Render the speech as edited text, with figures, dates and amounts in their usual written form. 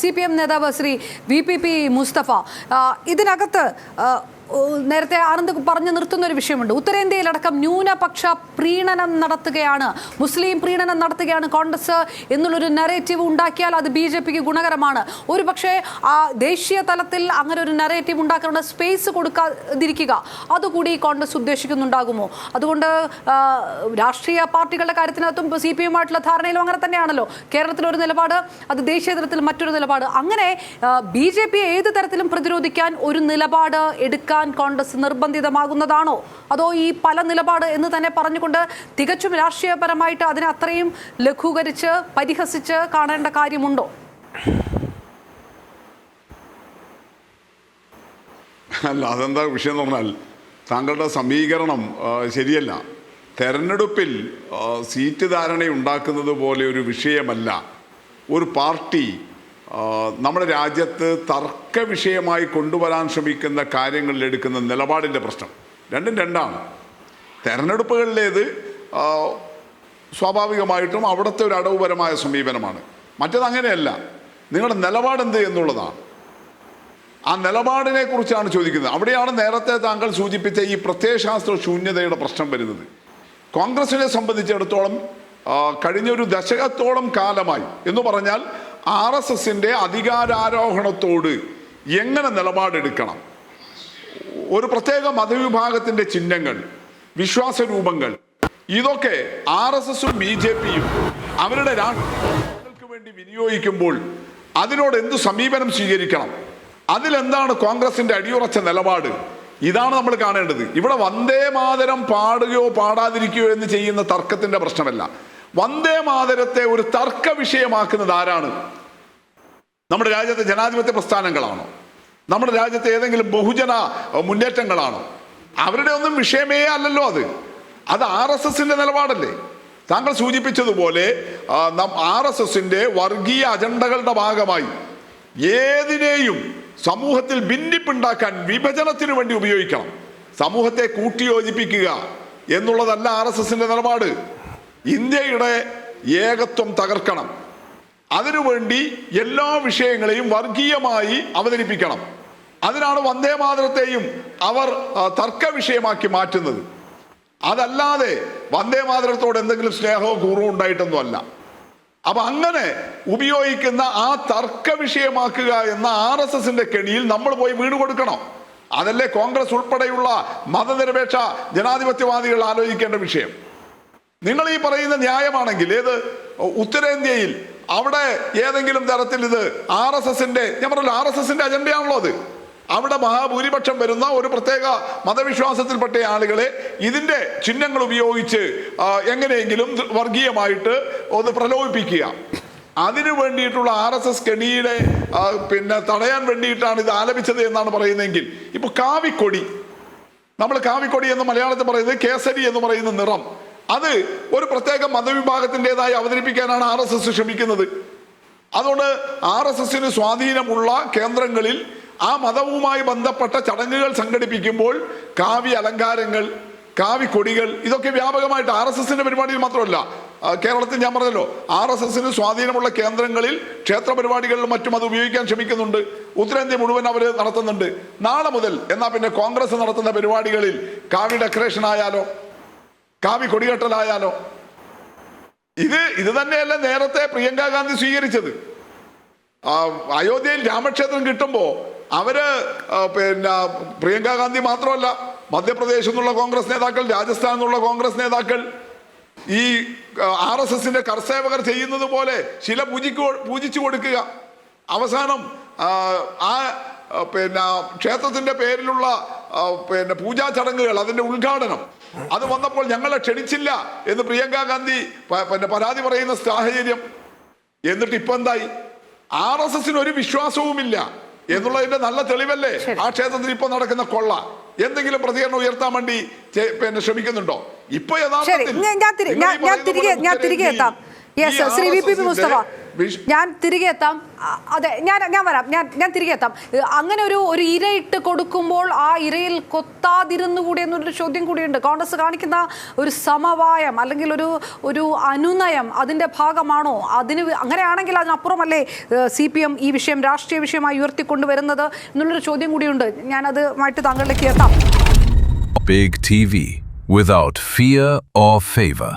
CPM നേതാവ് Shri VPP Mustafa, ഇതിനകത്ത് നേരത്തെ ആനന്ദ് പറഞ്ഞു നിർത്തുന്ന ഒരു വിഷയമുണ്ട്. ഉത്തരേന്ത്യയിലടക്കം ന്യൂനപക്ഷ പ്രീണനം നടത്തുകയാണ്, മുസ്ലിം പ്രീണനം നടത്തുകയാണ് കോൺഗ്രസ് എന്നുള്ളൊരു നരേറ്റീവ് ഉണ്ടാക്കിയാൽ അത് BJPക്ക് ഗുണകരമാണ്. ഒരു പക്ഷേ ദേശീയ തലത്തിൽ അങ്ങനെ ഒരു നരേറ്റീവ് ഉണ്ടാക്കാനുള്ള സ്പേസ് കൊടുക്കാതിരിക്കുക അതുകൂടി കോൺഗ്രസ് ഉദ്ദേശിക്കുന്നുണ്ടാകുമോ? അതുകൊണ്ട് രാഷ്ട്രീയ പാർട്ടികളുടെ കാര്യത്തിനകത്തും CPM-ആയിട്ടുള്ള ധാരണയിലും അങ്ങനെ തന്നെയാണല്ലോ. കേരളത്തിലൊരു നിലപാട്, അത് ദേശീയ തലത്തിൽ മറ്റൊരു നിലപാട്. അങ്ങനെ BJP ഏത് തരത്തിലും പ്രതിരോധിക്കാൻ ഒരു നിലപാട് എടുക്കാൻ കോൺഗ്രസ് നിർബന്ധിതമാകുന്നതാണോ, അതോ ഈ പല നിലപാട് എന്ന് തന്നെ പറഞ്ഞുകൊണ്ട് തികച്ചും രാഷ്ട്രീയപരമായിട്ട് അതിനെ അത്രയും ലഘൂകരിച്ച് പരിഹസിച്ച് കാണേണ്ട കാര്യമുണ്ടോ? അല്ല, അതെന്താ വിഷയം എന്ന് പറഞ്ഞാൽ താങ്കളുടെ സമീകരണം ശരിയല്ല. തെരഞ്ഞെടുപ്പിൽ സീറ്റ് ധാരണ ഉണ്ടാക്കുന്നത് പോലെ ഒരു വിഷയമല്ല ഒരു പാർട്ടി നമ്മുടെ രാജ്യത്ത് തർക്ക വിഷയമായി കൊണ്ടുവരാൻ ശ്രമിക്കുന്ന കാര്യങ്ങളിൽ എടുക്കുന്ന നിലപാടിൻ്റെ പ്രശ്നം. രണ്ടും രണ്ടാണ്. തെരഞ്ഞെടുപ്പുകളിലേത് സ്വാഭാവികമായിട്ടും അവിടുത്തെ ഒരു അടവുപരമായ സമീപനമാണ്. മറ്റത് അങ്ങനെയല്ല. നിങ്ങളുടെ നിലപാടെന്ത് എന്നുള്ളതാണ്. ആ നിലപാടിനെ കുറിച്ചാണ് ചോദിക്കുന്നത്. അവിടെയാണ് നേരത്തെ താങ്കൾ സൂചിപ്പിച്ച ഈ പ്രത്യയശാസ്ത്ര ശൂന്യതയുടെ പ്രശ്നം വരുന്നത്. കോൺഗ്രസിനെ സംബന്ധിച്ചിടത്തോളം കഴിഞ്ഞൊരു ദശകത്തോളം കാലമായി എന്ന് പറഞ്ഞാൽ RSSന്റെ അധികാരാരോഹണത്തോട് എങ്ങനെ നിലപാടെടുക്കണം, ഒരു പ്രത്യേക മതവിഭാഗത്തിൻ്റെ ചിഹ്നങ്ങൾ, വിശ്വാസരൂപങ്ങൾ, ഇതൊക്കെ RSSും BJPയും അവരുടെ രാഷ്ട്രീയങ്ങൾക്ക് വേണ്ടി വിനിയോഗിക്കുമ്പോൾ അതിനോട് എന്തു സമീപനം സ്വീകരിക്കണം, അതിലെന്താണ് കോൺഗ്രസിൻ്റെ അടിയുറച്ച നിലപാട്, ഇതാണ് നമ്മൾ കാണേണ്ടത്. ഇവിടെ വന്ദേ മാതരം പാടുകയോ പാടാതിരിക്കുകയോ എന്ന് ചെയ്യുന്ന തർക്കത്തിൻ്റെ പ്രശ്നമല്ല. വന്ദേ മാതരത്തെ ഒരു തർക്ക വിഷയമാക്കുന്നത് ആരാണ്? നമ്മുടെ രാജ്യത്തെ ജനാധിപത്യ പ്രസ്ഥാനങ്ങളാണോ? നമ്മുടെ രാജ്യത്തെ ഏതെങ്കിലും ബഹുജന മുന്നേറ്റങ്ങളാണോ? അവരുടെ ഒന്നും വിഷയമേ അല്ലല്ലോ അത് RSSന്റെ നിലപാടല്ലേ. താങ്കൾ സൂചിപ്പിച്ചതുപോലെ RSSന്റെ വർഗീയ അജണ്ടകളുടെ ഭാഗമായി ഏതിനെയും സമൂഹത്തിൽ ഭിന്നിപ്പുണ്ടാക്കാൻ, വിഭജനത്തിന് വേണ്ടി ഉപയോഗിക്കണം. സമൂഹത്തെ കൂട്ടിയോജിപ്പിക്കുക എന്നുള്ളതല്ല RSSന്റെ നിലപാട്. ഇന്ത്യയുടെ ഏകത്വം തകർക്കണം, അതിനുവേണ്ടി എല്ലാ വിഷയങ്ങളെയും വർഗീയമായി അവതരിപ്പിക്കണം. അതിനാണ് വന്ദേ മാതരത്തെയും അവർ തർക്ക വിഷയമാക്കി മാറ്റുന്നത്. അതല്ലാതെ വന്ദേ മാതരത്തോട് എന്തെങ്കിലും സ്നേഹവും കൂറും ഉണ്ടായിട്ടൊന്നുമല്ല. അപ്പൊ അങ്ങനെ ഉപയോഗിക്കുന്ന ആ തർക്ക വിഷയമാക്കുക എന്ന RSSന്റെ കെണിയിൽ നമ്മൾ പോയി വീണ് കൊടുക്കണം. അതല്ലേ കോൺഗ്രസ് ഉൾപ്പെടെയുള്ള മതനിരപേക്ഷ ജനാധിപത്യവാദികൾ ആലോചിക്കേണ്ട വിഷയം. നിങ്ങൾ ഈ പറയുന്ന ന്യായമാണെങ്കിൽ ഏത് ഉത്തരേന്ത്യയിൽ അവിടെ ഏതെങ്കിലും തരത്തിൽ ഇത് RSSന്റെ, ഞാൻ പറഞ്ഞല്ലോ RSSന്റെ അജണ്ടയാണല്ലോ അത്. അവിടെ മഹാഭൂരിപക്ഷം വരുന്ന ഒരു പ്രത്യേക മതവിശ്വാസത്തിൽപ്പെട്ട ആളുകളെ ഇതിൻ്റെ ചിഹ്നങ്ങൾ ഉപയോഗിച്ച് എങ്ങനെയെങ്കിലും വർഗീയമായിട്ട് ഒന്ന് പ്രലോഭിപ്പിക്കുക, അതിനു വേണ്ടിയിട്ടുള്ള RSS കെണിയുടെ തടയാൻ വേണ്ടിയിട്ടാണ് ഇത് ആലപിച്ചത് എന്നാണ് പറയുന്നതെങ്കിൽ, ഇപ്പൊ കാവിക്കൊടി, നമ്മൾ കാവിക്കൊടി എന്ന് മലയാളത്തിൽ പറയുന്നത് കേസരി എന്ന് പറയുന്ന നിറം, അത് ഒരു പ്രത്യേക മതവിഭാഗത്തിൻ്റെതായി അവതരിപ്പിക്കാനാണ് RSS ശ്രമിക്കുന്നത്. അതുകൊണ്ട് RSSന് സ്വാധീനമുള്ള കേന്ദ്രങ്ങളിൽ ആ മതവുമായി ബന്ധപ്പെട്ട ചടങ്ങുകൾ സംഘടിപ്പിക്കുമ്പോൾ കാവ്യ അലങ്കാരങ്ങൾ, കാവിക്കൊടികൾ, ഇതൊക്കെ വ്യാപകമായിട്ട് RSSന്റെ പരിപാടിയിൽ മാത്രമല്ല, കേരളത്തിൽ ഞാൻ പറഞ്ഞല്ലോ RSSന് സ്വാധീനമുള്ള കേന്ദ്രങ്ങളിൽ ക്ഷേത്ര പരിപാടികളിലും മറ്റും അത് ഉപയോഗിക്കാൻ ശ്രമിക്കുന്നുണ്ട്. ഉത്തരേന്ത്യ മുഴുവൻ അവർ നടത്തുന്നുണ്ട്. നാളെ മുതൽ എന്നാ പിന്നെ കോൺഗ്രസ് നടത്തുന്ന പരിപാടികളിൽ കാവ്യ ഡെക്കറേഷൻ ആയാലോ, കാവി കൊടികെട്ടലായാലോ? ഇത് തന്നെയല്ല നേരത്തെ പ്രിയങ്ക ഗാന്ധി സ്വീകരിച്ചത്. അയോധ്യയിൽ രാമക്ഷേത്രം കിട്ടുമ്പോൾ അവര് പ്രിയങ്ക ഗാന്ധി മാത്രമല്ല, മധ്യപ്രദേശിൽ നിന്നുള്ള കോൺഗ്രസ് നേതാക്കൾ, രാജസ്ഥാനിൽ നിന്നുള്ള കോൺഗ്രസ് നേതാക്കൾ ഈ RSSന്റെ കർസേവകർ ചെയ്യുന്നത് പോലെ ശില പൂജിച്ചു കൊടുക്കുക. അവസാനം ആ ക്ഷേത്രത്തിന്റെ പേരിലുള്ള പൂജാ ചടങ്ങുകൾ, അതിന്റെ ഉദ്ഘാടനം, അത് വന്നപ്പോൾ ഞങ്ങളെ ക്ഷണിച്ചില്ല എന്ന് പ്രിയങ്ക ഗാന്ധി പരാതി പറയുന്ന സാഹചര്യം. എന്നിട്ട് ഇപ്പൊ എന്തായി? RSSന് ഒരു വിശ്വാസവുമില്ല എന്നുള്ളതിന്റെ നല്ല തെളിവല്ലേ ആ ക്ഷേത്രത്തിൽ ഇപ്പൊ നടക്കുന്ന കൊള്ള. എന്തെങ്കിലും പ്രതികരണം ഉയർത്താൻ വേണ്ടി ശ്രമിക്കുന്നുണ്ടോ? ഇപ്പൊ യഥാർത്ഥത്തിൽ ഞാൻ തിരികെ എത്താം. അതെ, ഞാൻ വരാം. ഞാൻ തിരികെ എത്താം. അങ്ങനെ ഒരു ഇരയിട്ട് കൊടുക്കുമ്പോൾ ആ ഇരയിൽ കൊത്താതിരുന്നുകൂടി എന്നൊരു ചോദ്യം കൂടിയുണ്ട്. കോൺഗ്രസ് കാണിക്കുന്ന ഒരു സമവായം അല്ലെങ്കിൽ ഒരു അനുനയം അതിൻ്റെ ഭാഗമാണോ? അങ്ങനെയാണെങ്കിൽ അതിനപ്പുറമല്ലേ CPM ഈ വിഷയം രാഷ്ട്രീയ വിഷയമായി ഉയർത്തിക്കൊണ്ടുവരുന്നത് എന്നുള്ളൊരു ചോദ്യം കൂടിയുണ്ട്. ഞാനതുമായിട്ട് താങ്കളിലേക്ക് എത്താം. Big TV, without fear or favor.